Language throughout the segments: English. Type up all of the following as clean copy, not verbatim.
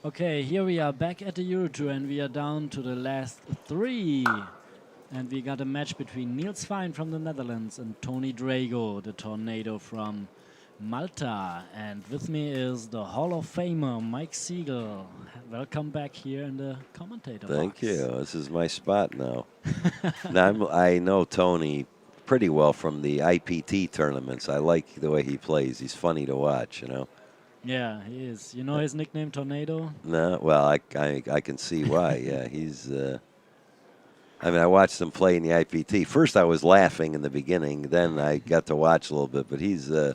Okay, here we are back at the EuroTour and we are down to the last three. And we got a match between Niels FEIJEN from the Netherlands and Tony DRAGO, the Tornado from Malta. And with me is the Hall of Famer, Mike SIEGEL. Welcome back here in the commentator box. Thank you. This is my spot now. Now I know Tony pretty well from the IPT tournaments. I like the way he plays. He's funny to watch, you know. Yeah, he is. You know his nickname, Tornado? No, well, I can see why. Yeah, he's. I mean, I watched him play in the IPT. First, I was laughing in the beginning. Then I got to watch a little bit. But he's a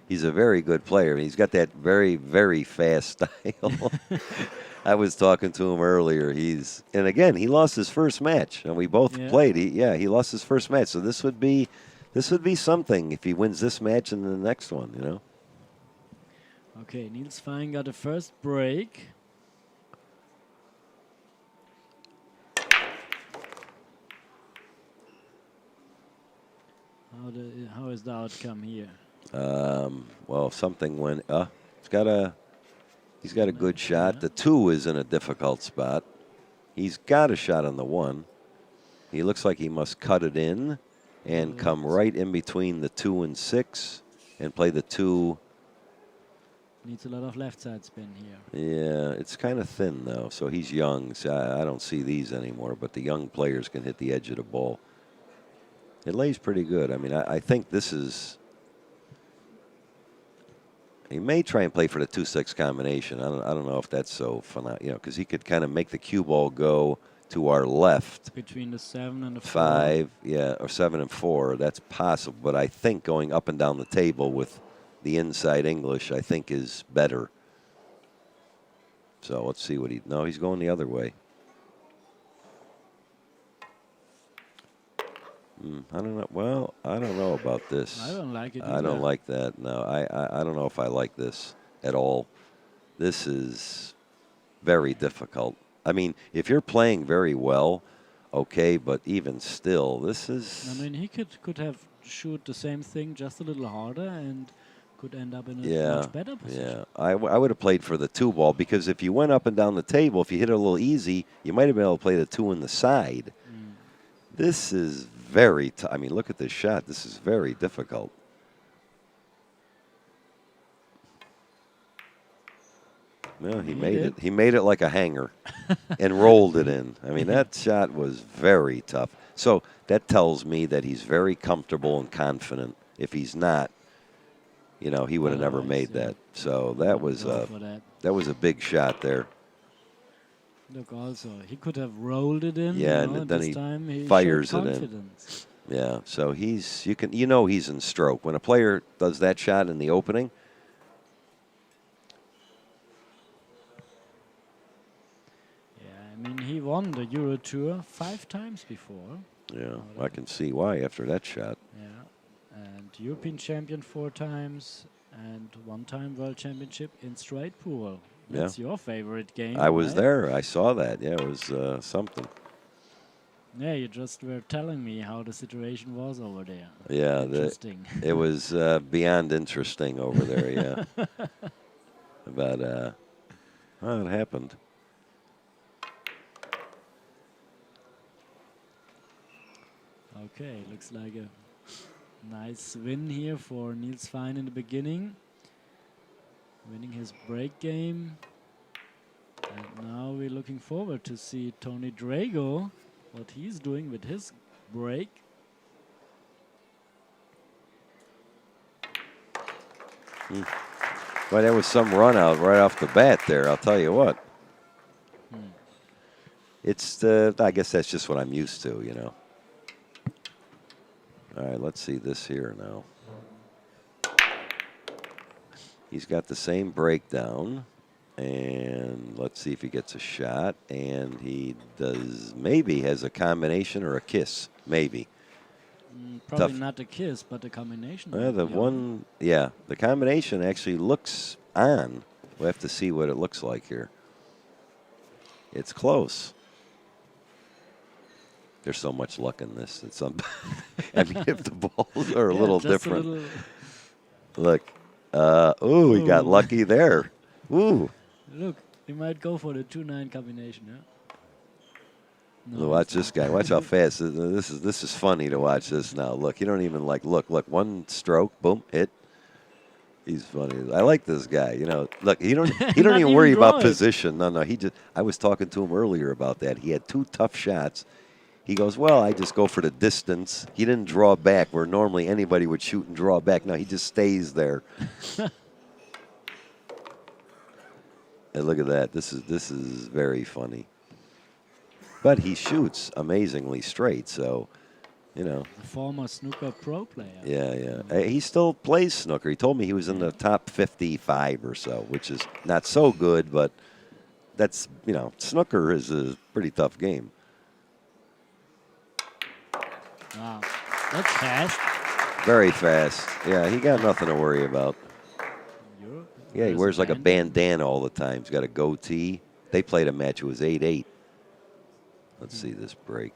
very good player. He's got that very, very fast style. I was talking to him earlier. And again, he lost his first match, and we both played. He lost his first match. So this would be something if he wins this match and the next one, you know. Okay, Niels FEIJEN got a first break. How is the outcome here? Well, something went. He's got a good shot. The 2 is in a difficult spot. He's got a shot on the 1. He looks like he must cut it in and come right in between the 2 and 6 and play the 2. Needs a lot of left side spin here. Yeah, it's kind of thin though. So he's young. So I don't see these anymore. But the young players can hit the edge of the ball. It lays pretty good. I mean, I think this is. He may try and play for the 2-6 combination. I don't know if that's so fun, you know, because he could kind of make the cue ball go to our left. Between the 7 and the 5, yeah, or 7 and 4. That's possible. But I think going up and down the table with the inside English, I think, is better. So let's see what he. No, he's going the other way. I don't know. Well, I don't know about this. I don't like it either. I don't like that. No, I don't know if I like this at all. This is very difficult. I mean, if you're playing very well, okay, but even still, this is. I mean, he could have shoot the same thing just a little harder and could end up in a much better position. Yeah, I would have played for the 2 ball because if you went up and down the table, if you hit it a little easy, you might have been able to play the 2 in the side. This is very tough. I mean, look at this shot. This is very difficult. Well, he made it. He made it like a hanger and rolled it in. I mean, that shot was very tough. So that tells me that he's very comfortable and confident. If he's not, you know, he would have never made that. So that was a big shot there. Look, also he could have rolled it in. Yeah, you know, and then this time he fires it in. Yeah, so he's he's in stroke when a player does that shot in the opening. Yeah, I mean he won the EuroTour 5 times before. Yeah, I can see why after that shot. Yeah, and European champion 4 times and 1-time world championship in straight pool. That's your favorite game. I was there. I saw that. Yeah, it was something. Yeah, you just were telling me how the situation was over there. Yeah, interesting. It was beyond interesting over there. Yeah, but well, it happened. Okay, looks like a nice win here for Niels FEIJEN in the beginning. Winning his break game. And now we're looking forward to see Tony DRAGO, what he's doing with his break. Well, there was some run out right off the bat there, I'll tell you what. It's I guess that's just what I'm used to, you know. All right, let's see this here now. He's got the same breakdown, and let's see if he gets a shot. And he does, maybe has a combination or a kiss, maybe. Probably not a kiss, but a combination. The combination actually looks on. We'll have to see what it looks like here. It's close. There's so much luck in this. It's I mean, if the balls are a little different. Look. Ooh, he got lucky there. Ooh. Look, He might go for the 2-9 combination, yeah? No, Watch it's this not. guy. Watch how fast. This is funny to watch this now. Look, you don't even like look. One stroke, boom, hit. He's funny. I like this guy. You know, look, he don't Not even even worry draw about it. position. No, he just. I was talking to him earlier about that. He had 2 tough shots. He goes, well, I just go for the distance. He didn't draw back where normally anybody would shoot and draw back. No, he just stays there. And look at that. This is very funny. But he shoots amazingly straight, so, you know. The former snooker pro player. Yeah. He still plays snooker. He told me he was in the top 55 or so, which is not so good, but that's, you know, snooker is a pretty tough game. Wow. That's fast. Very fast. Yeah, he got nothing to worry about. Yeah, he wears like a bandana all the time. He's got a goatee. They played a match. It was 8-8. Let's see this break.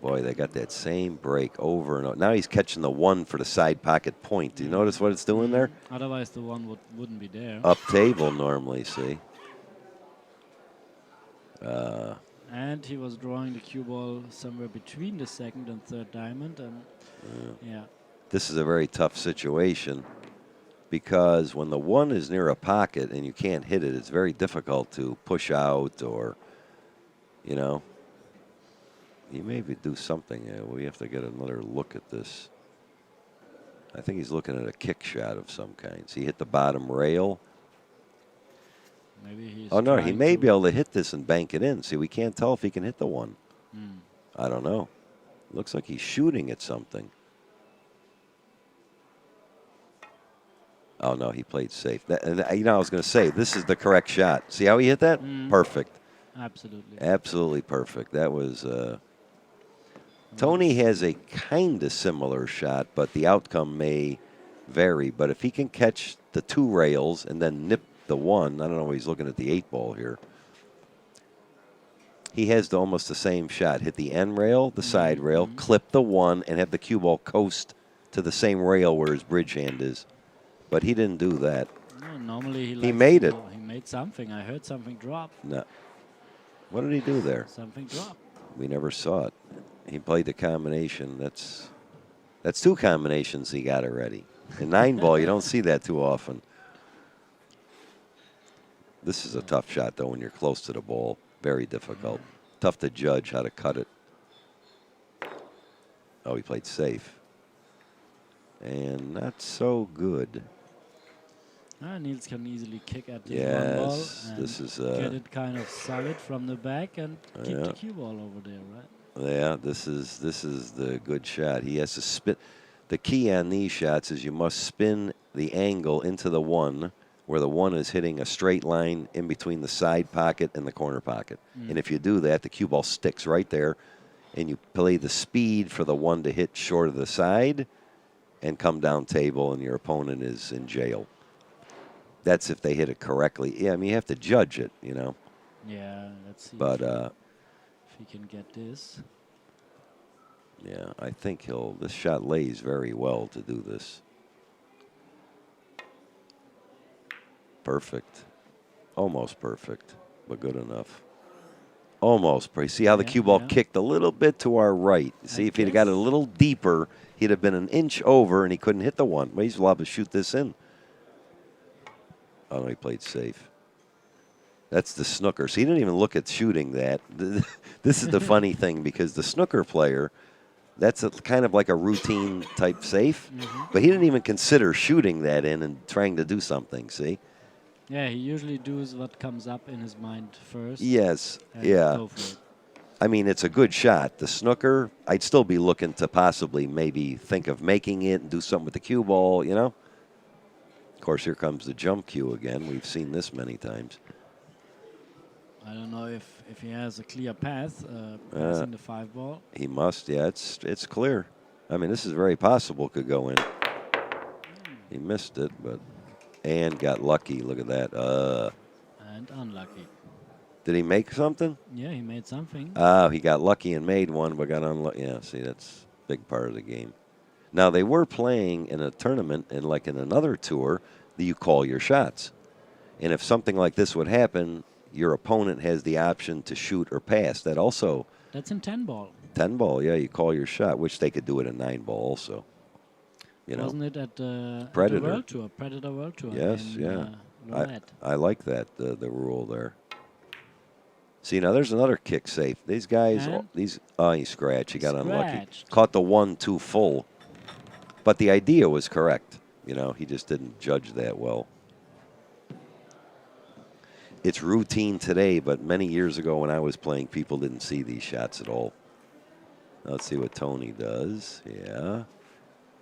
Boy, they got that same break over and over. Now he's catching the 1 for the side pocket point. Do you notice what it's doing there? Otherwise, the 1 wouldn't be there. Up table normally, see? And he was drawing the cue ball somewhere between the 2nd and 3rd diamond. And yeah. This is a very tough situation because when the 1 is near a pocket and you can't hit it, it's very difficult to push out or, you know. He maybe do something. We have to get another look at this. I think he's looking at a kick shot of some kind. See, he hit the bottom rail. Maybe he's oh, no, he may be able to hit this and bank it in. See, we can't tell if he can hit the 1. I don't know. Looks like he's shooting at something. Oh, no, he played safe. And you know, I was going to say, this is the correct shot. See how he hit that? Perfect. Absolutely. Absolutely perfect. That was... Tony has a kind of similar shot, but the outcome may vary. But if he can catch the 2 rails and then nip the 1, I don't know, he's looking at the 8 ball here. He has almost the same shot. Hit the end rail, the side rail, clip the 1, and have the cue ball coast to the same rail where his bridge hand is. But he didn't do that. No, normally he made it. He made something. I heard something drop. No. What did he do there? Something drop. We never saw it. He played the combination. That's 2 combinations he got already. In 9 ball, you don't see that too often. This is a tough shot, though, when you're close to the ball. Very difficult. Tough to judge how to cut it. Oh, he played safe. And not so good. Niels can easily kick at the yes, 1 ball and this is get it kind of solid from the back and keep the cue ball over there, right? Yeah, this is the good shot. He has to spin. The key on these shots is you must spin the angle into the 1 where the 1 is hitting a straight line in between the side pocket and the corner pocket. And if you do that, the cue ball sticks right there, and you play the speed for the 1 to hit short of the side and come down table, and your opponent is in jail. That's if they hit it correctly. Yeah, I mean, you have to judge it, you know. Yeah, let's see. But if he can get this. Yeah, I think this shot lays very well to do this. Perfect. Almost perfect, but good enough. Almost. See how the cue ball kicked a little bit to our right. See, if he'd got it a little deeper, he'd have been an inch over, and he couldn't hit the 1. But he's allowed to shoot this in. Oh, no, he played safe. That's the snooker. So he didn't even look at shooting that. This is the funny thing, because the snooker player, that's kind of like a routine type safe. But he didn't even consider shooting that in and trying to do something, see? Yeah, he usually does what comes up in his mind first. Yes, and yeah. Go for it. I mean, it's a good shot. The snooker, I'd still be looking to possibly maybe think of making it and do something with the cue ball, you know? Of course, here comes the jump cue again. We've seen this many times. I don't know if he has a clear path passing the 5 ball. He must, yeah. It's clear. I mean, this is very possible could go in. He missed it, but... And got lucky. Look at that. And unlucky. Did he make something? Yeah, he made something. Oh, he got lucky and made one, but got unlucky. Yeah, see, that's a big part of the game. Now, they were playing in a tournament and like in another tour that you call your shots. And if something like this would happen, your opponent has the option to shoot or pass. That also That's in 10 ball. 10 ball, yeah, you call your shot, which they could do it in 9 ball also. You know, Wasn't it at the Predator. World Tour? Predator World Tour. Yes, in, yeah. Roulette. I like that, the rule there. See, now there's another kick safe. These guys, And? he scratched. He got unlucky. Scratched. Caught the 1-2 full. But the idea was correct. You know, he just didn't judge that well. It's routine today, but many years ago when I was playing, people didn't see these shots at all. Let's see what Tony does. Yeah.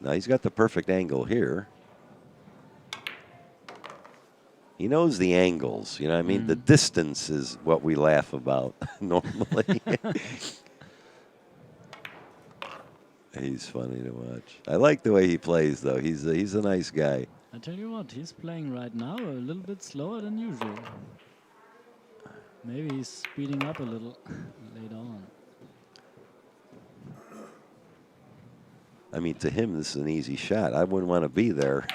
Now he's got the perfect angle here. He knows the angles. You know what I mean? The distance is what we laugh about normally. He's funny to watch. I like the way he plays, though. He's a nice guy. I tell you what, he's playing right now a little bit slower than usual. Maybe he's speeding up a little later on. I mean, to him, this is an easy shot. I wouldn't want to be there.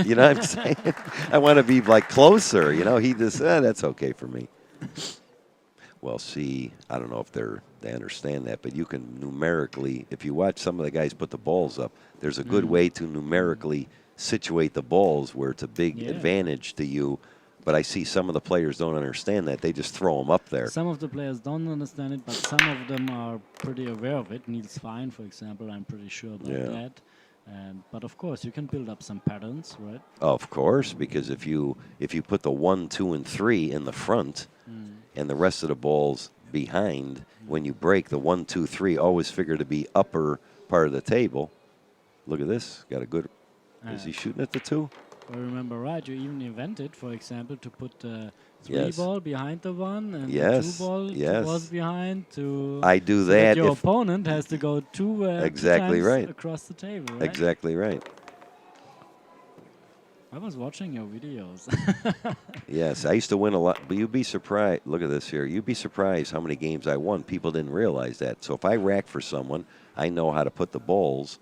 You know what I'm saying? I want to be, like, closer. You know, he just, that's okay for me. Well, see, I don't know if they understand that, but you can numerically, if you watch some of the guys put the balls up, there's a good way to numerically situate the balls where it's a big advantage to you. But I see some of the players don't understand that. They just throw them up there. Some of the players don't understand it, but some of them are pretty aware of it. Niels FEIJEN, for example, I'm pretty sure about that. But of course, you can build up some patterns, right? Of course, because if you put the 1, 2, and 3 in the front and the rest of the balls behind, when you break the 1, 2, 3, always figure to be upper part of the table. Look at this. Got a good. Is he shooting at the 2? If I remember right, you even invented, for example, to put the 3 ball behind the 1 and the 2 ball was behind. I do so that. Your opponent has to go two exactly times across the table. Right? Exactly right. I was watching your videos. Yes, I used to win a lot, but you'd be surprised. Look at this here. You'd be surprised how many games I won. People didn't realize that. So if I rack for someone, I know how to put the balls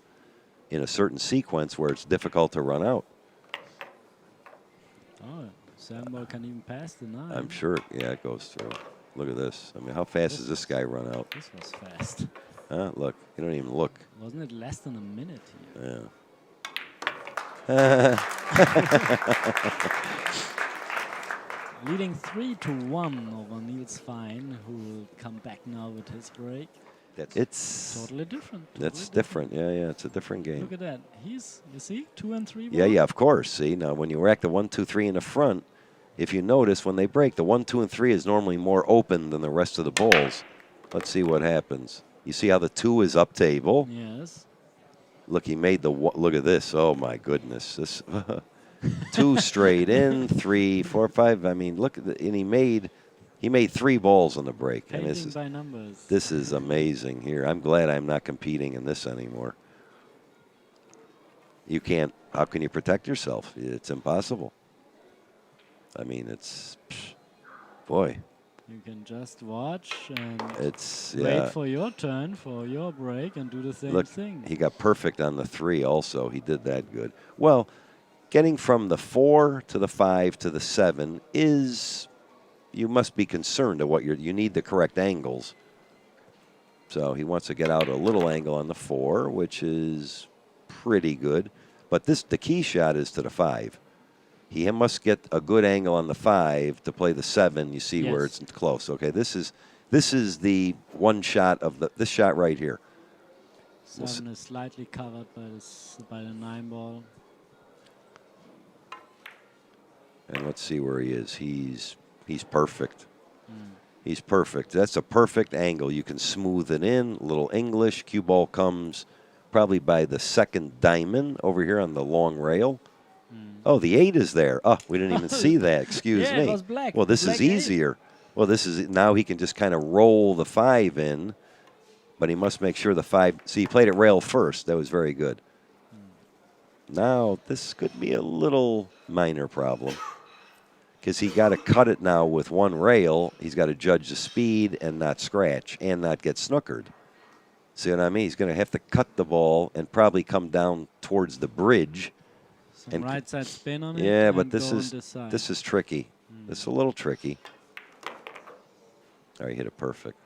in a certain sequence where it's difficult to run out. Oh, 7 ball can even pass the 9. I'm sure. Yeah, it goes through. Look at this. I mean, how fast does this guy run out? This was fast. Huh? Look. You don't even look. Wasn't it less than a minute here? Yeah. Leading 3-1 over Niels FEIJEN, who will come back now with his break. It's totally different. That's different. Yeah, it's a different game. Look at that. You see, 2 and 3 ball? Yeah, of course. See, now when you rack the 1, 2, 3 in the front, if you notice when they break, the 1, 2, and 3 is normally more open than the rest of the balls. Let's see what happens. You see how the 2 is up table? Yes. Look, he made the look at this. Oh my goodness, this 2 straight in, 3, 4, 5. I mean, look at and he made 3 balls on the break. Painting and by numbers. This is amazing here. I'm glad I'm not competing in this anymore. You can't. How can you protect yourself? It's impossible. I mean, it's boy. You can just watch and It's wait for your turn, for your break, and do the same thing. He got perfect on the 3 also. He did that good. Well, getting from the 4 to the 5 to the 7 is, you must be concerned of what you need the correct angles. So he wants to get out a little angle on the 4, which is pretty good. But the key shot is to the 5. He must get a good angle on the 5 to play the 7. You see where it's close. Okay, this is the one shot of this shot right here. 7 is slightly covered by the 9 ball. And let's see where he is. He's perfect. He's perfect. That's a perfect angle. You can smooth it in. Little English. Cue ball comes probably by the 2nd diamond over here on the long rail. Oh, the 8 is there. Oh, we didn't even see that. Excuse me. It was black. Well, this black is easier. 8. Well, this is now he can just kind of roll the 5 in, but he must make sure the 5. See, he played it rail first. That was very good. Now this could be a little minor problem because he got to cut it now with one rail. He's got to judge the speed and not scratch and not get snookered. See what I mean? He's going to have to cut the ball and probably come down towards the bridge. Some right side spin on it. Yeah, but and this go on is this side. this is tricky. This is a little tricky. All right, hit it perfect.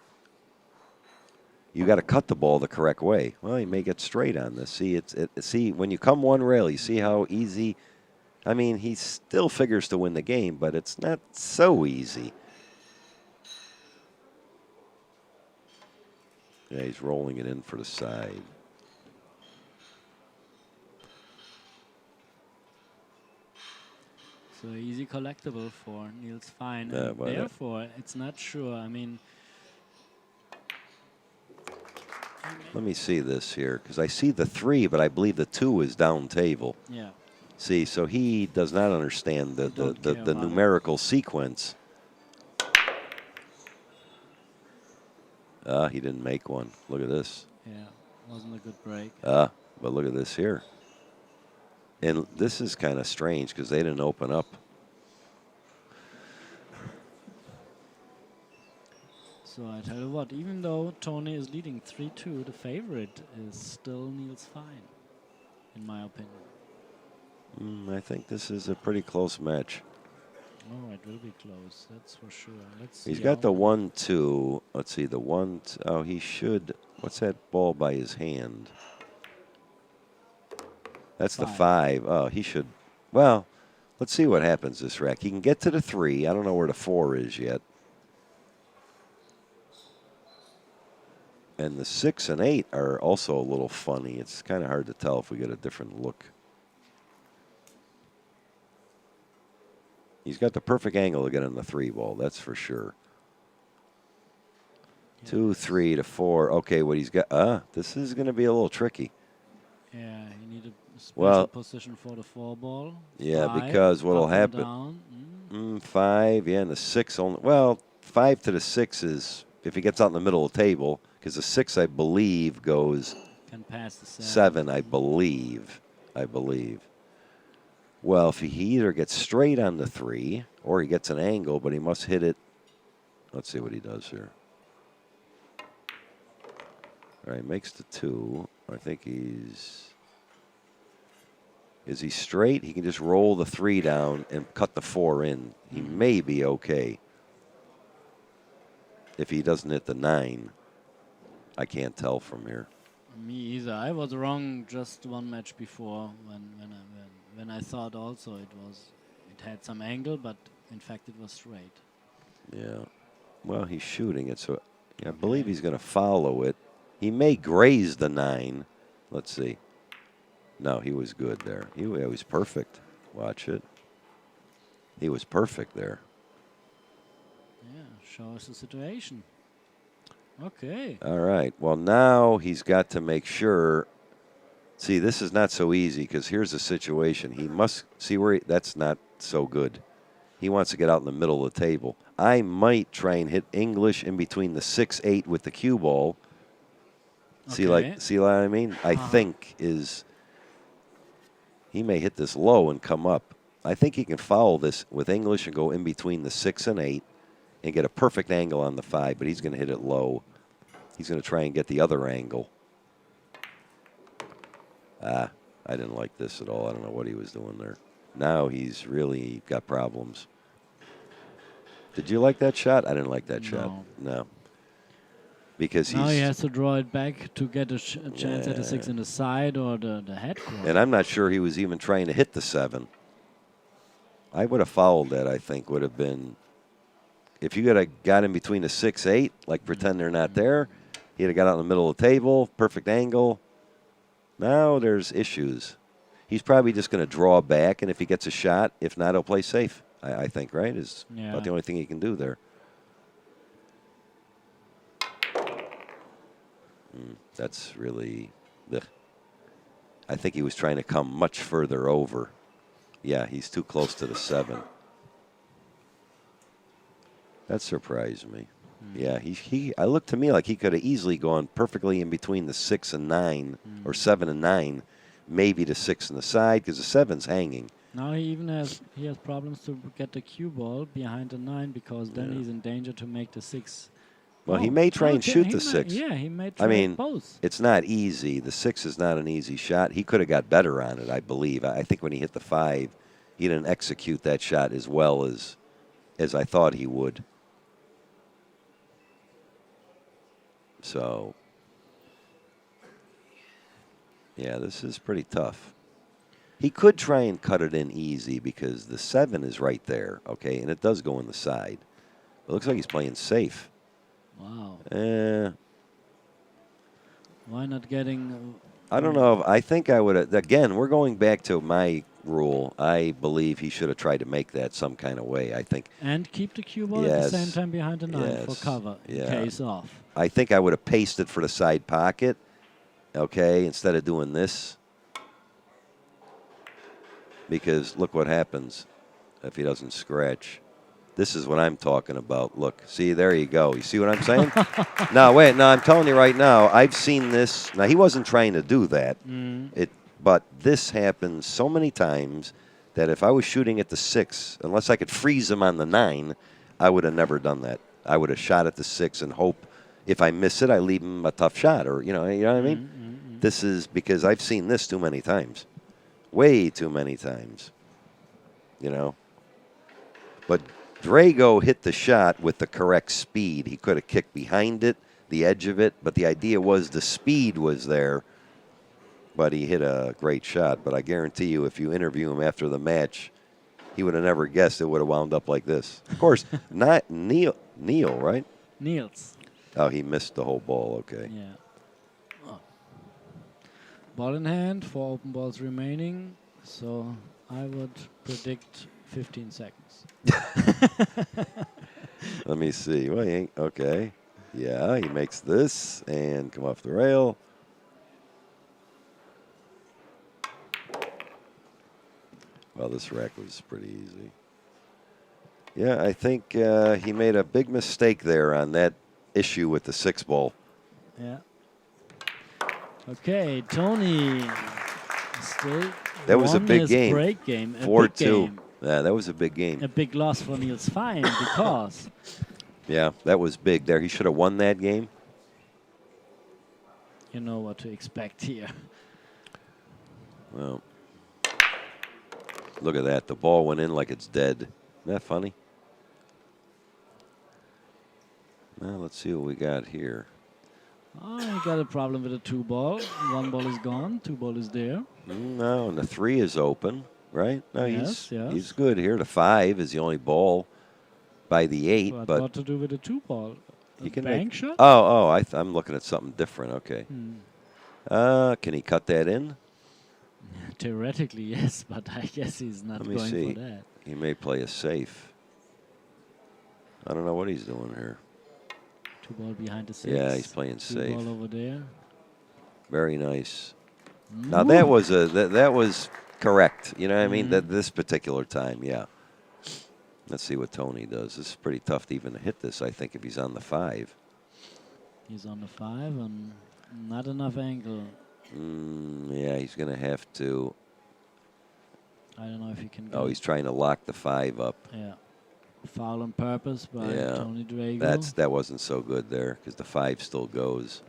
You got to cut the ball the correct way. Well, you may get straight on this. See, see when you come one rail, you see how easy. I mean, he still figures to win the game, but it's not so easy. Yeah, he's rolling it in for the side. So easy collectible for Niels FEIJEN. Yeah, And well, therefore, it's not sure. I mean, let me see this here, because I see the 3, but I believe the 2 is down table. yeah. See, so he does not understand the Don't care about numerical sequence. He didn't make one. Look at this. Yeah, wasn't a good break. But look at this here. And this is kind of strange because they didn't open up. So I tell you what, even though Tony is leading 3-2, the favorite is still Niels FEIJEN, in my opinion. I think this is a pretty close match. Oh, it will be close, that's for sure. Let's see. He's got the 1-2. Let's see, the 1. Oh, he should. What's that ball by his hand? That's the 5. Oh, he should. Well, let's see what happens this rack. He can get to the 3. I don't know where the 4 is yet. And the 6 and 8 are also a little funny. It's kind of hard to tell if we get a different look. He's got the perfect angle to get on the 3 ball, that's for sure. Yeah. 2, 3 to 4. Okay, what he's got. This is going to be a little tricky. Yeah, he needed a special position for the 4 ball. Yeah, 5, because what'll happen. 5, yeah, and the 6 only. Well, 5 to the 6 is if he gets out in the middle of the table, because the 6, I believe, goes. Can pass the 7, I believe. Well, if he either gets straight on the 3 or he gets an angle, but he must hit it. Let's see what he does here. All right, makes the 2. I think he's. Is he straight? He can just roll the 3 down and cut the 4 in. He may be okay. If he doesn't hit the 9, I can't tell from here. Me either. I was wrong just one match before when I thought also it had some angle, but in fact it was straight. Yeah. Well, he's shooting it, so I believe he's going to follow it. He may graze the 9. Let's see. No, he was good there. He was perfect. Watch it. He was perfect there. Yeah, show us the situation. Okay. All right. Well, now he's got to make sure. See, this is not so easy because here's the situation. He must see where that's not so good. He wants to get out in the middle of the table. I might try and hit English in between the 6-8 with the cue ball. Okay. See what I mean? I think he may hit this low and come up. I think he can foul this with English and go in between the 6 and 8 and get a perfect angle on the 5, but he's going to hit it low. He's going to try and get the other angle. I didn't like this at all. I don't know what he was doing there. Now he's really got problems. Did you like that shot? I didn't like that shot. No. Because now he has to draw it back to get a chance at a 6 in the side or the head court. And I'm not sure he was even trying to hit the 7. I would have fouled that, I think. Would have been, if you got in between the 6-8, like pretend they're not there, he'd have got out in the middle of the table, perfect angle. Now there's issues. He's probably just going to draw back, and if he gets a shot, if not, he'll play safe, I think, right? Is about the only thing he can do there. That's really, I think he was trying to come much further over. Yeah, he's too close to the 7. That surprised me. Yeah, I looked to me like he could have easily gone perfectly in between the 6 and 9 or 7 and 9, maybe the 6 in the side because the 7's hanging. Now he has problems to get the cue ball behind the 9 because then he's in danger to make the 6. Well, he may try and okay, shoot the 6. Yeah, he may try I mean, both. it's not easy. The 6 is not an easy shot. He could have got better on it, I believe. I think when he hit the 5, he didn't execute that shot as well as I thought he would. So, yeah, this is pretty tough. He could try and cut it in easy because the 7 is right there, okay, and it does go in the side. It looks like he's playing safe. Wow. Why not getting... I don't know. I think I would. Again, we're going back to my rule. I believe he should have tried to make that some kind of way, I think. And keep the cue ball at the same time behind the 9 for cover in case off. I think I would have pasted for the side pocket, okay, instead of doing this. Because look what happens if he doesn't scratch. This is what I'm talking about. Look, see, there you go. You see what I'm saying? No, wait, no, I'm telling you right now, I've seen this. Now, he wasn't trying to do that. But this happens so many times that if I was shooting at the 6, unless I could freeze him on the 9, I would have never done that. I would have shot at the 6 and hope if I miss it, I leave him a tough shot. Or, you know what I mean? This is because I've seen this too many times. Way too many times, you know. But DRAGO hit the shot with the correct speed. He could have kicked behind it, the edge of it, but the idea was the speed was there. But he hit a great shot. But I guarantee you, if you interview him after the match, he would have never guessed it would have wound up like this. Of course, not Neil, right? Niels. Oh, he missed the whole ball, okay. Yeah. Ball in hand, 4 open balls remaining. So I would predict 15 seconds. Let me see. Well, he ain't, okay. Yeah, he makes this and come off the rail. Well, this rack was pretty easy. Yeah, I think he made a big mistake there on that issue with the 6 ball. Yeah. Okay, Tony still that was a big game. Break game. 4-2. Yeah, that was a big game. A big loss for Niels FEIJEN because. Yeah, that was big there. He should have won that game. You know what to expect here. Well, look at that. The ball went in like it's dead. Isn't that funny? Well, let's see what we got here. Oh, he got a problem with a 2 ball. 1 ball is gone, 2 ball is there. No, and the 3 is open, right? No, yes. He's good here. The 5 is the only ball by the 8. But what to do with a 2 ball? He can bank shot? I'm looking at something different. Okay. Can he cut that in? Theoretically, yes, but I guess he's not going for that. He may play a safe. I don't know what he's doing here. 2 ball behind the 6. Yeah, he's playing safe. 2 ball over there. Very nice. Now that was that was correct. You know what I mean? That this particular time, yeah. Let's see what Tony does. This is pretty tough to even hit this, I think, if he's on the 5. He's on the 5 and not enough angle. Yeah, he's going to have to. I don't know if he can. Oh, he's trying to lock the 5 up. Yeah. Foul on purpose by Tony DRAGO. That wasn't so good there because the 5 still goes.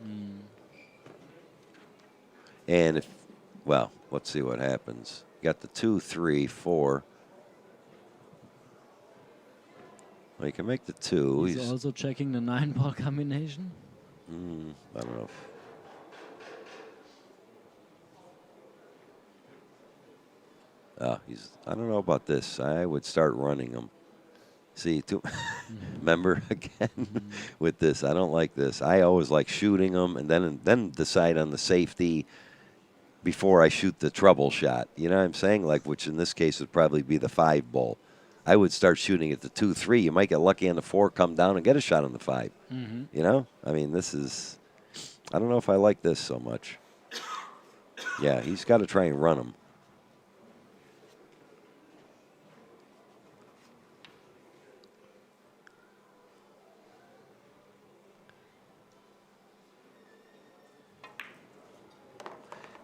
And if, well, let's see what happens. Got the 2, 3, 4. Well, you can make the 2. He's also checking the 9 ball combination. I don't know. I don't know about this. I would start running him. See, remember again with this. I don't like this. I always like shooting them and then decide on the safety before I shoot the trouble shot. You know what I'm saying? Like, which in this case would probably be the 5 ball. I would start shooting at the 2, 3. You might get lucky on the 4, come down and get a shot on the 5. You know? I mean, this is. I don't know if I like this so much. Yeah, he's got to try and run him.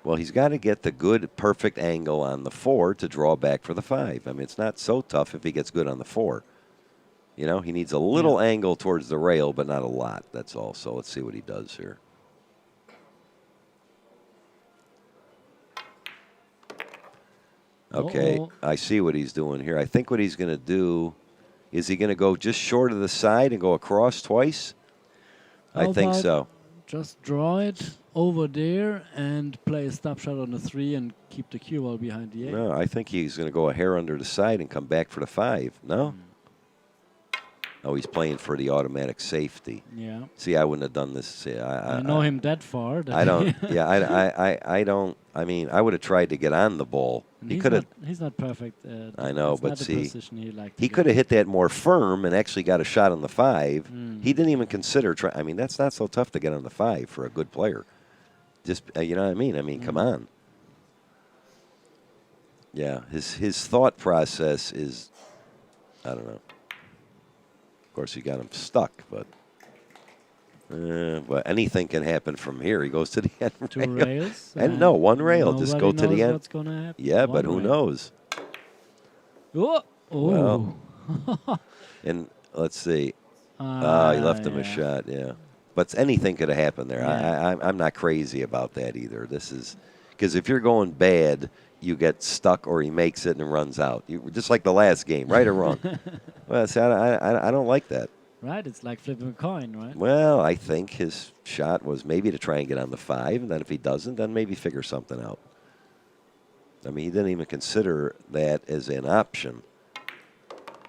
Well, he's got to get the good, perfect angle on the 4 to draw back for the 5. I mean, it's not so tough if he gets good on the 4. You know, he needs a little angle towards the rail, but not a lot. That's all. So let's see what he does here. Okay, I see what he's doing here. I think what he's going to do, is he going to go just short of the side and go across twice? I think so. Just draw it over there and play a stop shot on the 3 and keep the cue ball behind the 8. No, I think he's going to go a hair under the side and come back for the 5. No? Oh, he's playing for the automatic safety. Yeah. See, I wouldn't have done this. See, I know him that far. I don't. Yeah, I don't. I mean, I would have tried to get on the ball. He could have. He's not perfect. I know, but see, he could have hit that more firm and actually got a shot on the 5. He didn't even consider trying. I mean, that's not so tough to get on the 5 for a good player. Just you know what I mean? I mean, come on. Yeah, his thought process is, I don't know. Of course, he got him stuck, but anything can happen from here. He goes to the end. Two rails. And no, one rail. Just go to the end. What's gonna happen. Yeah, but who knows? Oh. Well, and let's see. He left him a shot. Yeah, but anything could have happened there. Yeah. I'm not crazy about that either. This is because if you're going bad, you get stuck or he makes it and runs out. Just like the last game, right or wrong. Well, see, I don't like that. Right, it's like flipping a coin, right? Well, I think his shot was maybe to try and get on the 5, and then if he doesn't, then maybe figure something out. I mean, he didn't even consider that as an option.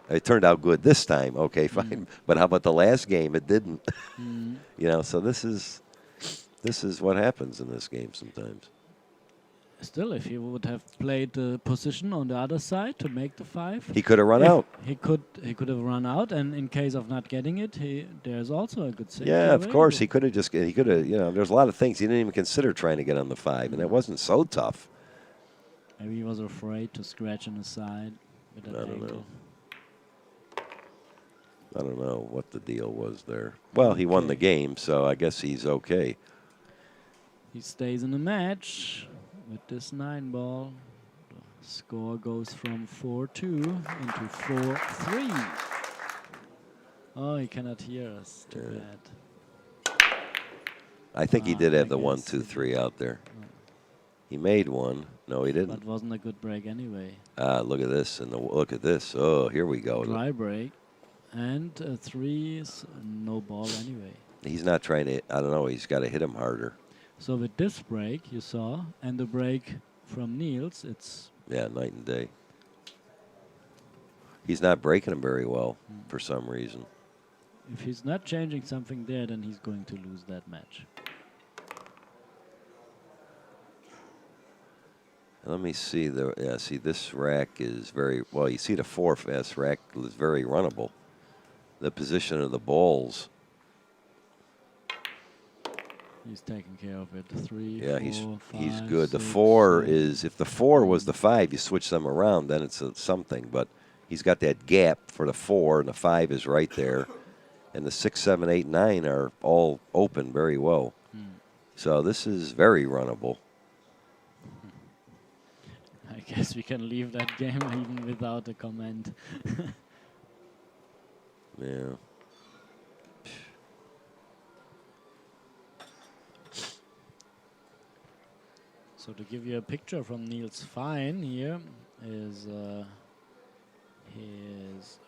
It turned out good this time. Okay, fine. But how about the last game? It didn't. You know, so this is what happens in this game sometimes. Still, if he would have played the position on the other side to make the 5, he could have run out. He could have run out, and in case of not getting it, there's also a good safety. Yeah, of course, he could have you know, there's a lot of things he didn't even consider trying to get on the 5, and it wasn't so tough. Maybe he was afraid to scratch on the side with that angle. I don't know what the deal was there. Well, he won the game, so I guess he's okay. He stays in the match with this 9 ball. The score goes from 4-2 into 4-3. Oh, he cannot hear us. Too bad. I think he did have the 1, 2, 3 out there. He made one. No, he didn't. That wasn't a good break anyway. Look at this, and look at this. Oh, here we go. Dry break. And 3 is no ball anyway. He's not trying to, I don't know, he's got to hit him harder. So with this break, you saw, and the break from Niels, it's... Yeah, night and day. He's not breaking him very well for some reason. If he's not changing something there, then he's going to lose that match. Let me see. See, this rack is very, well, you see the 4S rack is very runnable. The position of the balls. He's taking care of it. 3, yeah, 4, 5, he's good. 6, The 4 7. is, if the 4 was the 5, you switch them around, then it's something. But he's got that gap for the 4, and the 5 is right there. And the 6, 7, 8, 9 are all open very well. So this is very runnable. I guess we can leave that game even without a comment. Yeah. So to give you a picture from Niels FEIJEN here is he is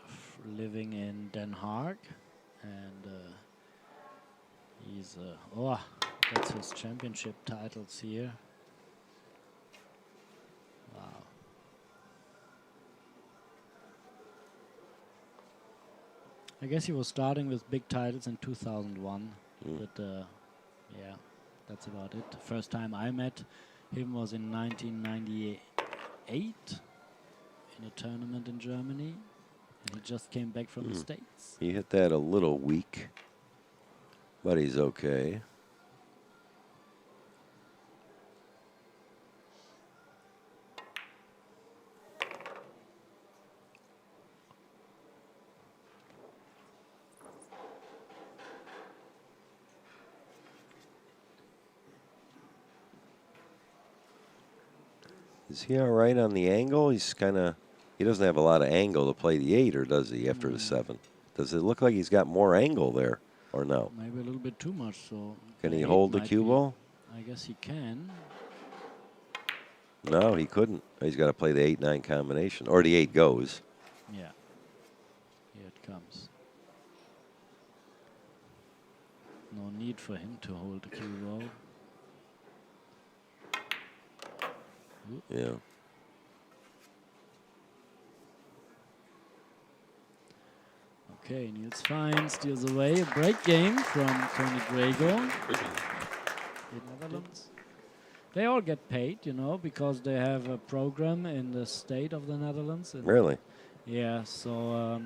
living in Den Haag, and he's that's his championship titles here. Wow. I guess he was starting with big titles in 2001, but yeah, that's about it. The first time I met him was in 1998 in a tournament in Germany, and he just came back from the States. He hit that a little weak, but he's okay. Is he all right on the angle? He's kind of, he doesn't have a lot of angle to play the 8, or does he, after the 7? Does it look like he's got more angle there, or no? Maybe a little bit too much. So Can he eight hold the might cue be- ball? I guess he can. No, he couldn't. He's got to play the 8-9 combination, or the 8 goes. Yeah. Here it comes. No need for him to hold the cue ball. Yeah. Okay, Niels FEIJEN steals away. A break game from Tony DRAGO. The Netherlands. They all get paid, you know, because they have a program in the state of the Netherlands. And Really? yeah, so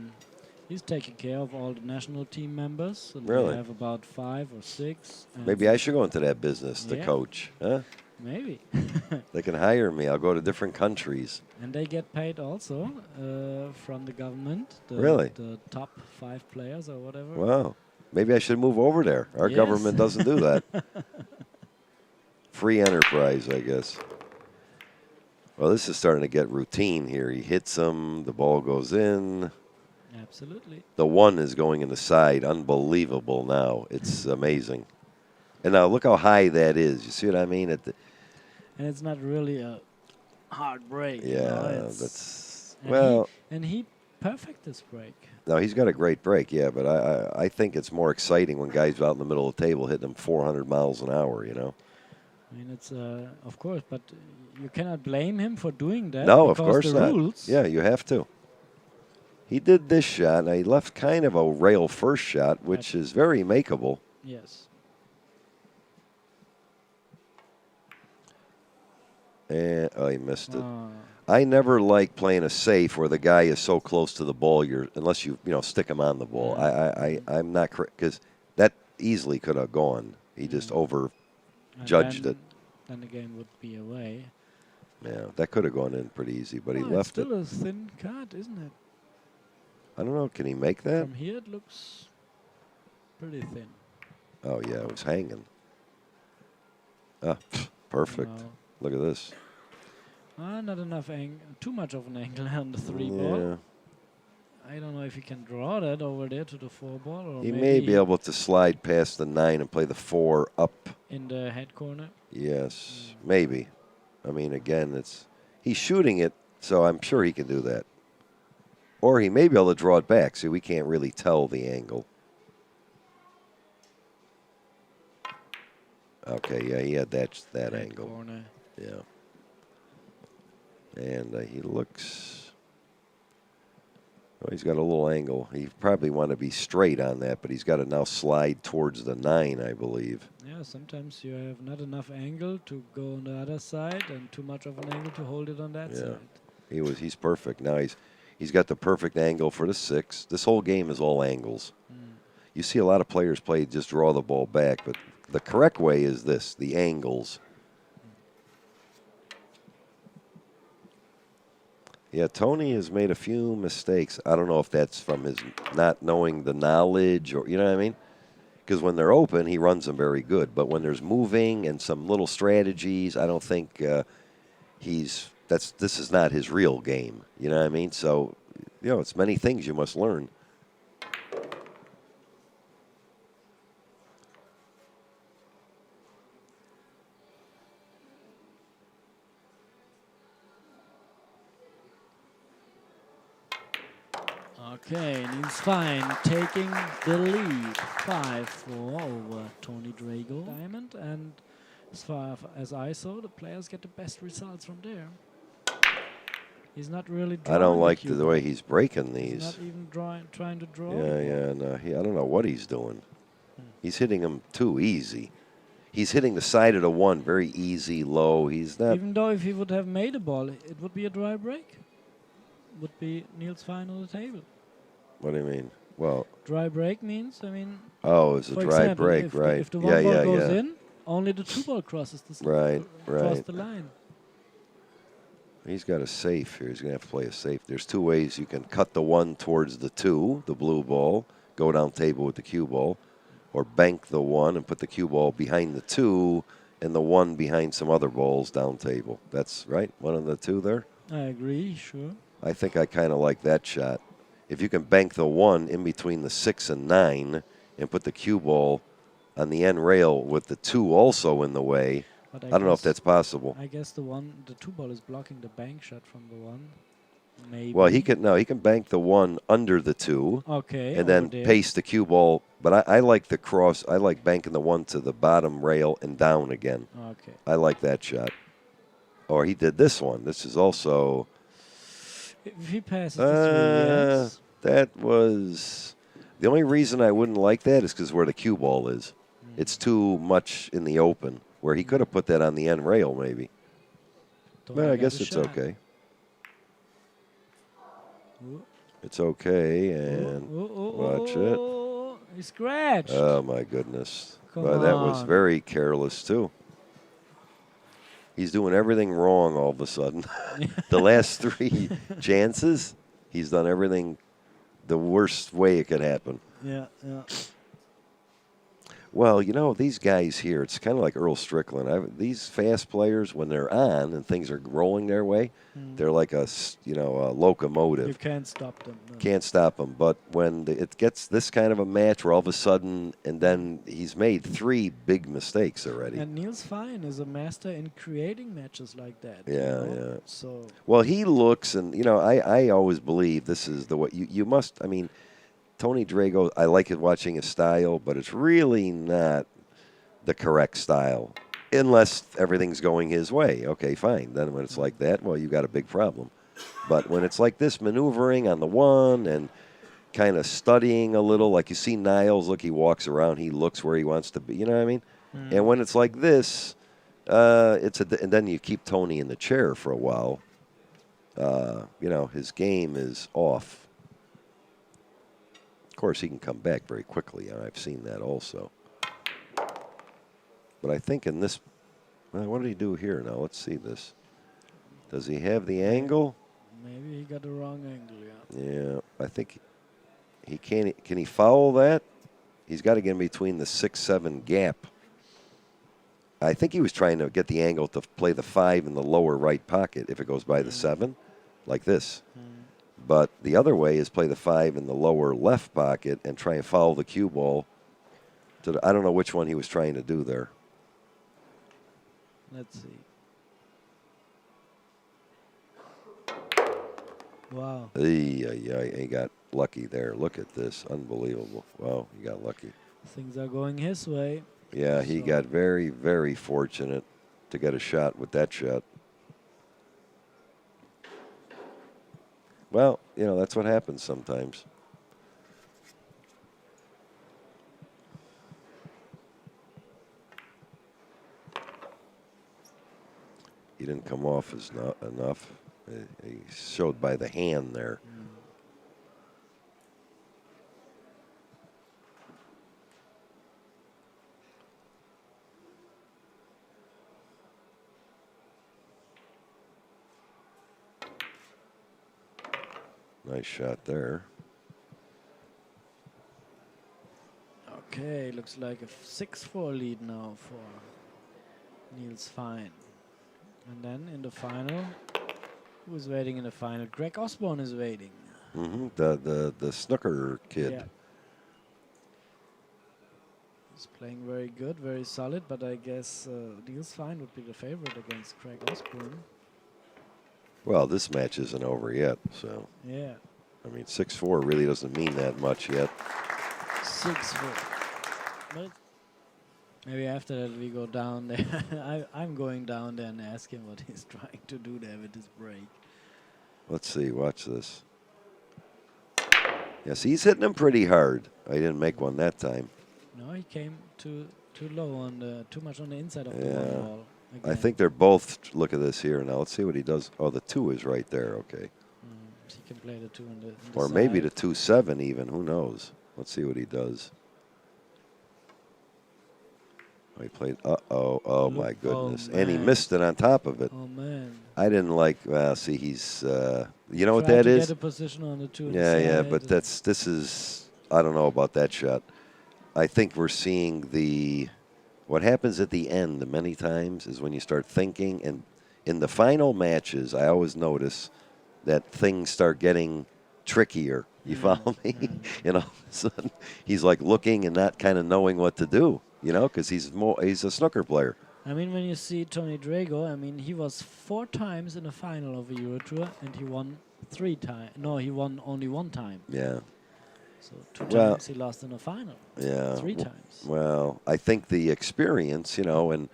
he's taking care of all the national team members. And Really? we have about 5 or 6. and Maybe I should go into that business to Yeah. coach. Huh? Maybe. They can hire me. I'll go to different countries. And they get paid also from the government. Really? The top 5 players or whatever. Wow. Maybe I should move over there. Our Yes. government doesn't do that. Free enterprise, I guess. Well, this is starting to get routine here. He hits them. The ball goes in. Absolutely. The 1 is going in the side. Unbelievable now. It's amazing. And now look how high that is. You see what I mean? And it's not really a hard break. you know, Yeah, it's- that's... and Well, and he perfect this break. no, he's got a great break, yeah, but I think it's more exciting when guys out in the middle of the table hitting them 400 miles an hour, you know? I mean, it's of course, but you cannot blame him for doing that. No, of because course the not. rules. Yeah, you have to. He did this shot, and he left kind of a rail first shot, which is very makeable. Yes. And oh, he missed it. I never like playing a safe where the guy is so close to the ball. Unless you stick him on the ball. I'm not because that easily could have gone. He just over And judged it. Then the game would be away. Yeah, that could have gone in pretty easy, but he Oh, left it's it. still a thin card, isn't it? I don't know. Can he make that? From here it looks pretty thin. Oh yeah, it was hanging. Ah, perfect. No. Look at this. Not enough angle. Too much of an angle on the 3 Yeah. ball. I don't know if he can draw that over there to the 4 ball, or He maybe may be able to slide past the 9 and play the 4 up. in the head corner. Yes, maybe. I mean, again, he's shooting it, so I'm sure he can do that. Or he may be able to draw it back. See, we can't really tell the angle. Okay, yeah, he had that Head angle. corner. Yeah. And he looks... Well, he's got a little angle. He probably want to be straight on that, but he's got to now slide towards the 9, I believe. Yeah, sometimes you have not enough angle to go on the other side and too much of an angle to hold it on that Yeah. side. He's perfect. Now he's got the perfect angle for the 6. This whole game is all angles. You see a lot of players play just draw the ball back, but the correct way is this, the angles. Yeah, Tony has made a few mistakes. I don't know if that's from his not knowing the knowledge or, you know what I mean? Because when they're open, he runs them very good. But when there's moving and some little strategies, I don't think this is not his real game. You know what I mean? So, it's many things you must learn. Okay, Niels FEIJEN taking the lead. 5-4 over Tony DRAGO. Diamond, and as far as I saw, the players get the best results from there. He's not really drawing I don't like cue the way ball. he's breaking He's these. not even trying to draw. Yeah, no, I don't know what he's doing. He's hitting them too easy. He's hitting the side of the 1 very easy, low. He's not. Even though if he would have made a ball, it would be a dry break. Would be Niels FEIJEN on the table. What do you mean? Well, Dry break means, oh, it's a for dry example, break, if right? if the 1 ball goes yeah. in, only the 2 ball crosses the Right, cross right. the line. He's got a safe here. He's going to have to play a safe. There's 2 ways you can cut the 1 towards the 2, the blue ball, go down table with the cue ball, or bank the 1 and put the cue ball behind the 2 and the 1 behind some other balls down table. That's right, 1 of the 2 there. I agree, sure. I think I kind of like that shot. if you can bank the 1 in between the 6 and 9 and put the cue ball on the end rail with the 2 also in the way, But I don't know if that's possible. I guess the 2 ball is blocking the bank shot from the 1. Maybe. Well, he can bank the 1 under the 2. Okay. And then paste the cue ball. But I like the cross. I like banking the 1 to the bottom rail and down again. Okay. I like that shot. Or he did this one. This is also. If he passes the 3, yes. That was. The only reason I wouldn't like that is because where the cue ball is. It's too much in the open. Where he could have put that on the end rail, maybe. But I guess it's okay. It's okay, and watch it. He scratched. Oh, my goodness. Come Well, that was on. very careless, too. He's doing everything wrong all of a sudden. The last 3 chances, he's done everything the worst way it could happen. Yeah. Well, these guys here, it's kind of like Earl Strickland. These fast players, when they're on and things are rolling their way, they're like a locomotive. You can't stop them. No. Can't stop them. But when it gets this kind of a match where all of a sudden, and then he's made 3 big mistakes already. And Niels FEIJEN is a master in creating matches like that. Yeah. So. Well, he looks, and, I always believe this is the way you must, Tony DRAGO, I like it watching his style, but it's really not the correct style unless everything's going his way. Okay, fine. Then when it's like that, well, you got a big problem. But when it's like this, maneuvering on the 1 and kind of studying a little, like you see Niles, look, he walks around, he looks where he wants to be, you know what I mean? And when it's like this, and then you keep Tony in the chair for a while, his game is off. Of course, he can come back very quickly. I've seen that also. But I think in this, what did he do here now? Let's see this. Does he have the angle? Maybe he got the wrong angle, yeah. Yeah, I think he can. Can he foul that? He's got to get in between the 6-7 gap. I think he was trying to get the angle to play the 5 in the lower right pocket if it goes by the 7, like this. But the other way is play the 5 in the lower left pocket and try and follow the cue ball. I don't know which one he was trying to do there. Let's see. Wow. He got lucky there. Look at this. Unbelievable. Wow, he got lucky. Things are going his way. Yeah, he got very, very fortunate to get a shot with that shot. Well, that's what happens sometimes. He didn't come off as enough. He showed by the hand there. Nice shot there. Okay, looks like a 6-4 lead now for Niels FEIJEN. And then in the final, who's waiting in the final? Greg Osborne is waiting. The snooker kid. Yeah. He's playing very good, very solid, but I guess Niels FEIJEN would be the favorite against Greg Osborne. Well, this match isn't over yet, so. Yeah. 6-4 really doesn't mean that much yet. 6-4. But maybe after that we go down there. I'm going down there and ask him what he's trying to do there with his break. Let's see. Watch this. Yes, he's hitting him pretty hard. I didn't make one that time. No, he came too low on too much on the inside of the one ball. Again. I think they're both. Look at this here now. Let's see what he does. Oh, the 2 is right there. Okay. He can play the 2 in the or side. maybe the 2-7 even. Who knows? Let's see what he does. Oh, he played. Oh my goodness! And he missed it on top of it. Oh man! I didn't like. Well, see, he's. You know what Tried that to is? Get a position on the 2. Yeah, but this is. I don't know about that shot. I think we're seeing the. What happens at the end many times is when you start thinking, and in the final matches, I always notice that things start getting trickier You follow me? And all of a sudden, he's like looking and not kind of knowing what to do, because he's a snooker player. I mean, when you see Tony Drago, I mean, he was 4 times in the final of a Euro Tour, and he won 3 times. No, he won only 1 time. Yeah. So 2 Well, times he lost in the final. Yeah. 3 times. Well, I think the experience, and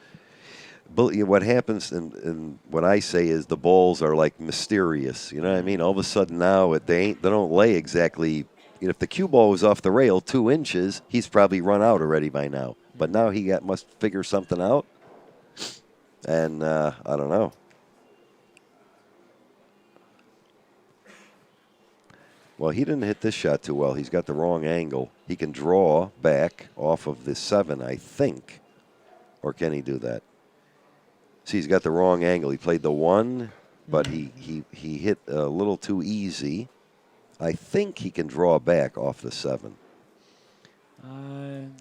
what happens, and what I say is the balls are like mysterious. You know what I mean? All of a sudden now they don't lay exactly. If the cue ball was off the rail 2 inches, he's probably run out already by now. But now he must figure something out, and I don't know. Well, he didn't hit this shot too well. He's got the wrong angle. He can draw back off of the 7, I think, or can he do that? See, he's got the wrong angle. He played the 1, but he hit a little too easy. I think he can draw back off the 7.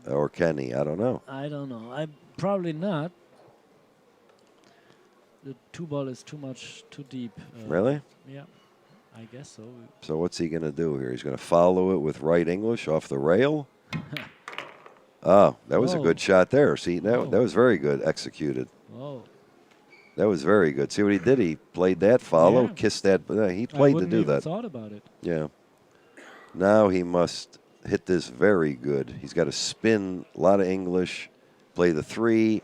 Or can he? I don't know. I don't know. Probably not. The 2 ball is too deep. Really? Yeah, I guess so. So what's he going to do here? He's going to follow it with right English off the rail. Oh, that was a good shot there. See, that was very good executed. Whoa. That was very good. See what he did? He played that follow, kissed that. He played to do that. I thought about it. Yeah. Now he must hit this very good. He's got to spin a lot of English, play the 3,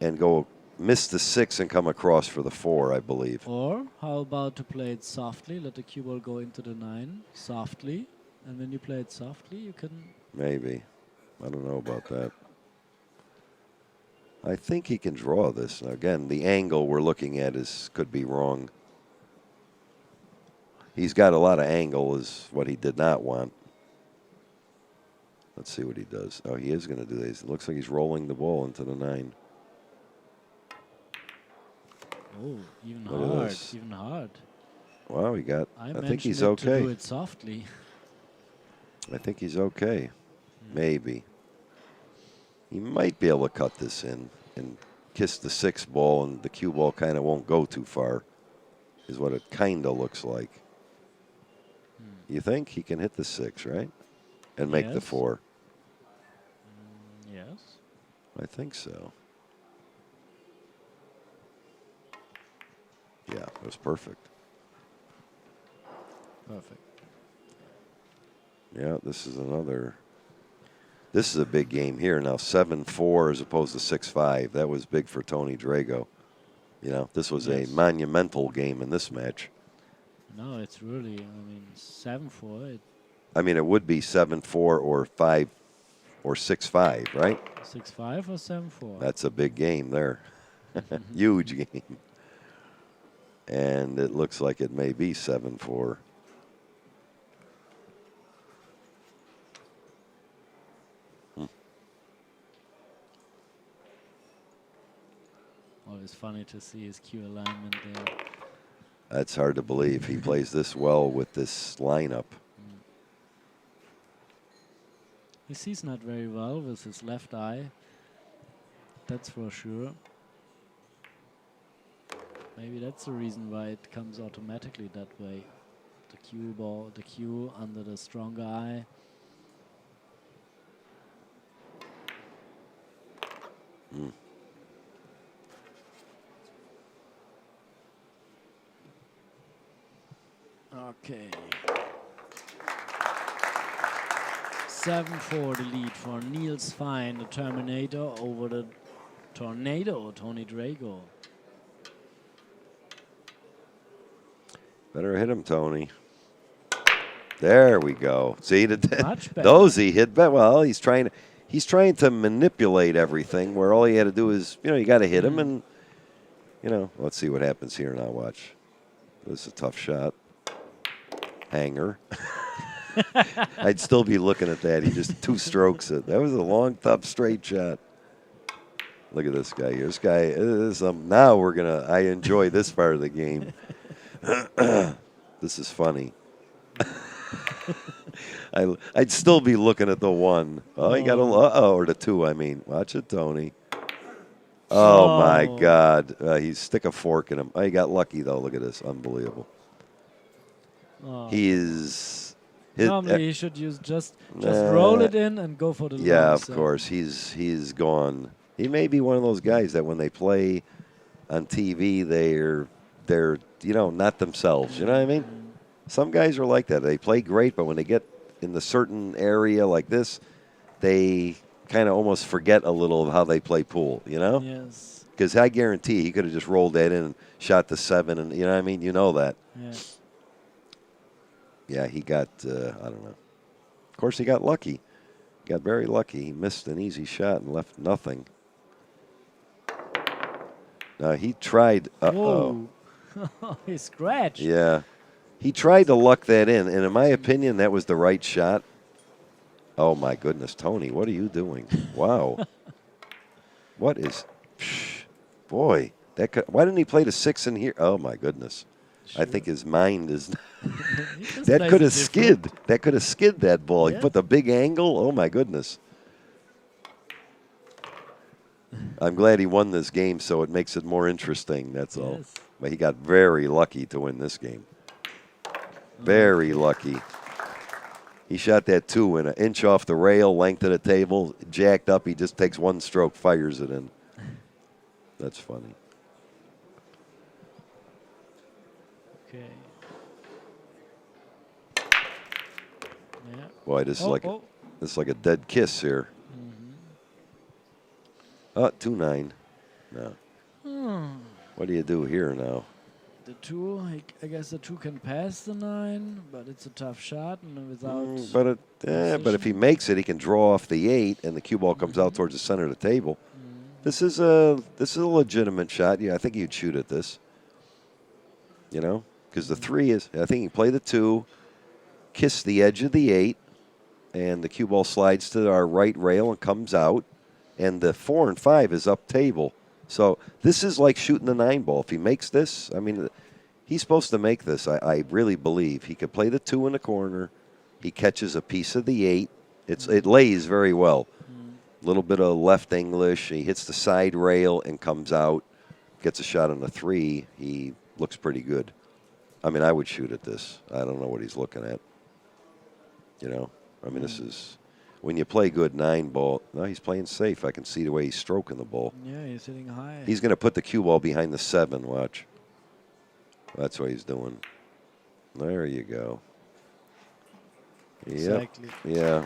and miss the 6 and come across for the 4, I believe. Or how about to play it softly? Let the cue ball go into the 9 softly, and when you play it softly, you can. Maybe. I don't know about that. I think he can draw this. Now, again, the angle we're looking at could be wrong. He's got a lot of angle is what he did not want. Let's see what he does. Oh, he is going to do this. It looks like he's rolling the ball into the 9. Oh, even Look hard. Even hard. Wow, I think he's to okay. do it softly. I think he's okay. Maybe. He might be able to cut this in and kiss the 6 ball, and the cue ball kind of won't go too far, is what it kind of looks like. You think he can hit the 6, right? And make the 4? Yes. I think so. Yeah, it was perfect. Perfect. Yeah, this is a big game here now. 7-4 as opposed to 6-5. That was big for Tony Drago. This was a monumental game in this match. No, it's really, 7-4. It would be 7-4 or 5 or 6-5, right? 6-5 or 7-4. That's a big game there. Huge game. And it looks like it may be 7-4. Always funny to see his cue alignment there. That's hard to believe. He plays this well with this lineup. He sees not very well with his left eye. That's for sure. Maybe that's the reason why it comes automatically that way. The cue under the stronger eye. Okay. 7-4 the lead for Niels FEIJEN, the Terminator, over the Tornado, Tony Drago. Better hit him, Tony. There we go. See, Much better. Those he hit. Well, he's trying to manipulate everything. Where all he had to do is, you got to hit him, and let's see what happens here. Now watch. This is a tough shot. Hanger. I'd still be looking at that. He just 2 strokes it. That was a long, tough, straight shot. Look at this guy here. This guy is now I enjoy this part of the game. This is funny. I'd still be looking at the 1. Oh, he got or the 2, I mean. Watch it, Tony. Oh, my God. He stick a fork in him. Oh, he got lucky, though. Look at this. Unbelievable. Oh. His Normally he should use just roll it in and go for the yeah, long of serve. course. He's gone. He may be one of those guys that when they play on TV, they're not themselves. You know what I mean? Some guys are like that. They play great, but when they get in the certain area like this, they kind of almost forget a little of how they play pool. You know? Yes. Because I guarantee he could have just rolled that in and shot the 7, and you know what I mean? You know that. Yeah. Yeah, he got, I don't know. Of course, he got lucky. He got very lucky. He missed an easy shot and left nothing. Now, he tried, Whoa. He scratched. Yeah. He tried to luck that in, and in my opinion, that was the right shot. Oh, my goodness, Tony, what are you doing? Wow. What is, boy, why didn't he play the 6 in here? Oh, my goodness. Sure. I think his mind is. That could have skid. That could have skid that ball. Yes. He put the big angle. Oh my goodness. I'm glad he won this game, so it makes it more interesting. That's all. But he got very lucky to win this game. Very lucky. He shot that 2 in an inch off the rail, length of the table, jacked up. He just takes one stroke, fires it in. That's funny. Okay. Yeah. Boy, this is like a dead kiss here. Oh, 2-9. No. What do you do here now? The 2, I guess the 2 can pass the 9, but it's a tough shot and without. But if he makes it, he can draw off the 8, and the cue ball comes out towards the center of the table. This is a legitimate shot. Yeah, I think you'd shoot at this. You know, because the 3 is. I think you play the 2, kiss the edge of the 8, and the cue ball slides to our right rail and comes out, and the 4 and 5 is up table. So this is like shooting the 9 ball. If he makes this, I mean, he's supposed to make this. I really believe he could play the 2 in the corner. He catches a piece of the 8. It lays very well. A little bit of left English. He hits the side rail and comes out. Gets a shot on the 3. He looks pretty good. I mean, I would shoot at this. I don't know what he's looking at. You know, I mean, this is when you play good 9 ball. No, he's playing safe. I can see the way he's stroking the ball. Yeah, he's hitting high. He's going to put the cue ball behind the 7. Watch. That's what he's doing. There you go. Yep. Exactly. Yeah.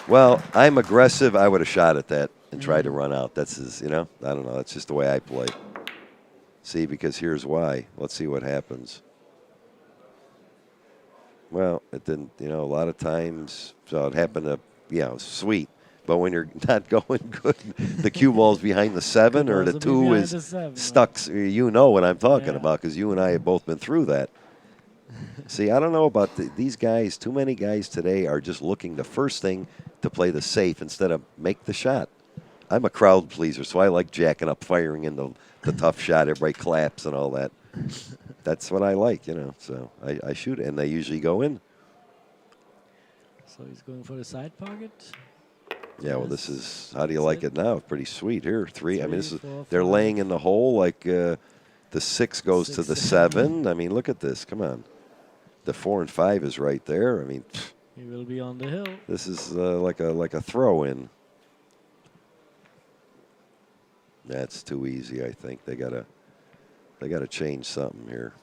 Well, I'm aggressive. I would have shot at that and tried to run out. That's his, you know, I don't know. That's just the way I play. See, because here's why. Let's see what happens. Well, it didn't, you know, a lot of times, so it happened to, you know, sweet. But when you're not going good, the cue ball's behind the 7 or the 2 is stuck. You know what I'm talking about because you and I have both been through that. See, I don't know about these guys. Too many guys today are just looking the first thing to play the safe instead of make the shot. I'm a crowd pleaser, so I like jacking up, firing in the tough shot. Everybody claps and all that. That's what I like, you know. So I shoot it, and they usually go in. So he's going for the side pocket. Yeah, well, this is, how do you like it now? Pretty sweet here. 3. I mean, this is, 4, they're 5. laying in the hole like the 6 goes to the 7. I mean, look at this. Come on. The 4 and 5 is right there. I mean, he will be on the hill. This is like a throw in. That's too easy, I think. They gotta change something here.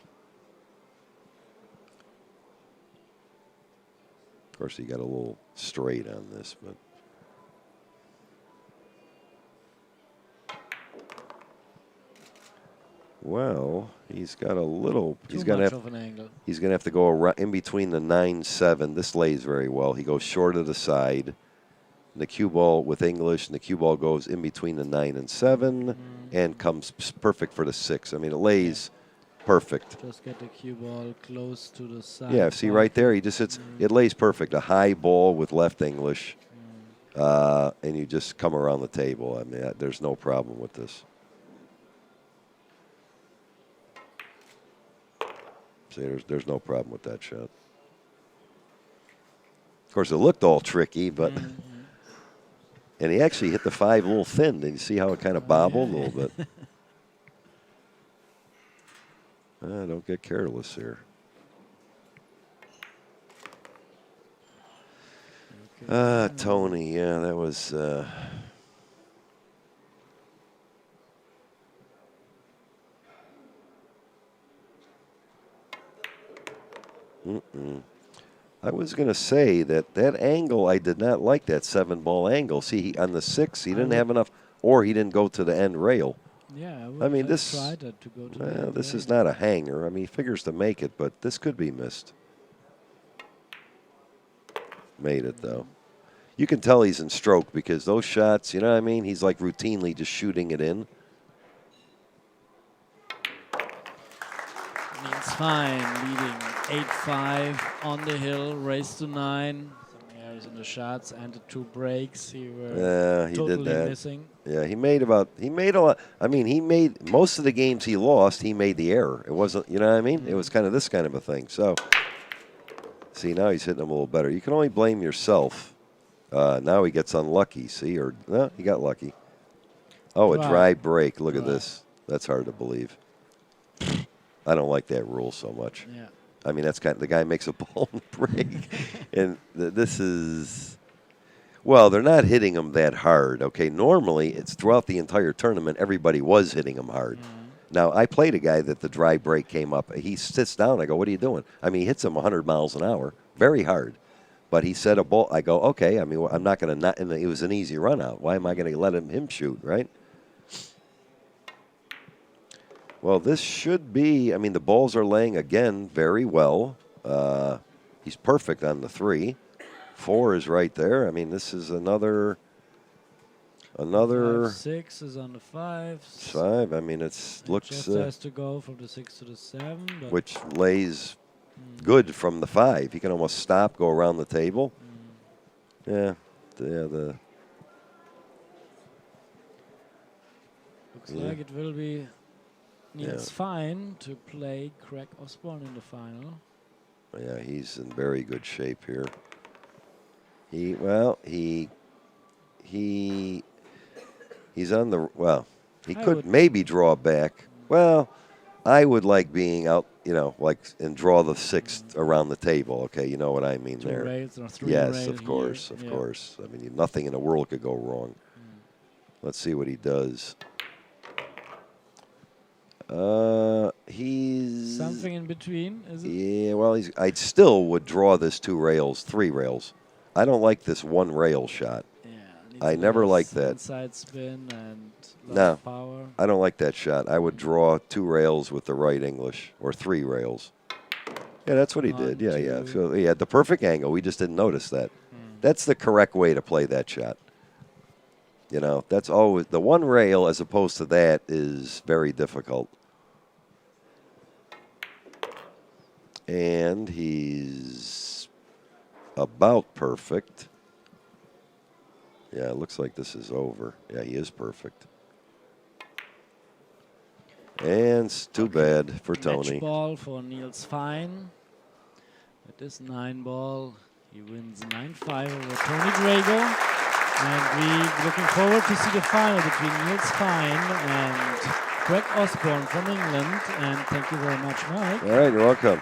Of course, he got a little straight on this, but. Well, he's got a little. He's gonna have to go around in between the 9-7. This lays very well. He goes short of the side. The cue ball with English, and the cue ball goes in between the 9 and 7, and comes perfect for the 6. I mean, it lays perfect. Just get the cue ball close to the side. Yeah, see right there, he just hits. It lays perfect. A high ball with left English, and you just come around the table. I mean, there's no problem with this. See, there's no problem with that shot. Of course, it looked all tricky, but and he actually hit the 5 a little thin. Did you see how it kind of bobbled a little bit? Don't get careless here. Okay. Tony, yeah, that was. I was going to say that angle, I did not like that 7-ball angle. See, on the 6, he didn't have enough, or he didn't go to the end rail. Yeah, I mean, this. tried to go to the Well, end this rail. is not a hanger. I mean, he figures to make it, but this could be missed. Made it, though. You can tell he's in stroke because those shots, you know what I mean? He's like routinely just shooting it in. Niels FEIJEN leading 8-5 on the hill, race to 9. Some errors in the shots and the 2 breaks. He totally did that. missing. Yeah, he made a lot. I mean, he made most of the games he lost, he made the error. It wasn't, you know what I mean? It was kind of this kind of a thing. So, see, now he's hitting them a little better. You can only blame yourself. Now he gets unlucky, see? Or, no, he got lucky. Oh, a dry break. Look at this. That's hard to believe. I don't like that rule so much. Yeah. I mean, that's kind of, the guy makes a ball break. And this is, well, they're not hitting him that hard, okay? Normally, it's throughout the entire tournament, everybody was hitting him hard. Now, I played a guy that the dry break came up. He sits down. I go, what are you doing? I mean, he hits him 100 miles an hour, very hard. But he said a ball. I go, okay. I mean, I'm not going to not. And it was an easy run out. Why am I going to let him shoot, right? Well, this should be. I mean, the balls are laying again very well. He's perfect on the 3. 4 is right there. I mean, this is another. 6 is on the 5. 5. I mean, it looks. Just has to go from the 6 to the 7. But which lays good from the 5. He can almost stop, go around the table. Yeah, the. Looks like it will be Niels FEIJEN to play Craig Osborne in the final. Yeah, he's in very good shape here. He's on the, well, he could maybe draw back. Well, I would like being out, you know, like, and draw the 6th around the table. Okay, you know what I mean 2 there. rails or 3 yes, rails of course, here. of course. I mean, nothing in the world could go wrong. Let's see what he does. He's something in between, is it? Yeah, well, I still would draw this 2 rails, 3 rails. I don't like this 1 rail shot. Yeah, I never liked that. Inside spin and No, power. I don't like that shot. I would draw 2 rails with the right English, or 3 rails. Yeah, that's what he did. Yeah, yeah. So he had the perfect angle. We just didn't notice that. That's the correct way to play that shot. You know, that's always the 1 rail as opposed to that is very difficult. And he's about perfect. Yeah, it looks like this is over. Yeah, he is perfect. And it's too bad for Tony. Match ball for Niels FEIJEN. With this 9-ball, he wins 9-5 over Tony DRAGO. And we're looking forward to see the final between Niels FEIJEN and Craig Osborne from England. And thank you very much, Mike. All right, you're welcome.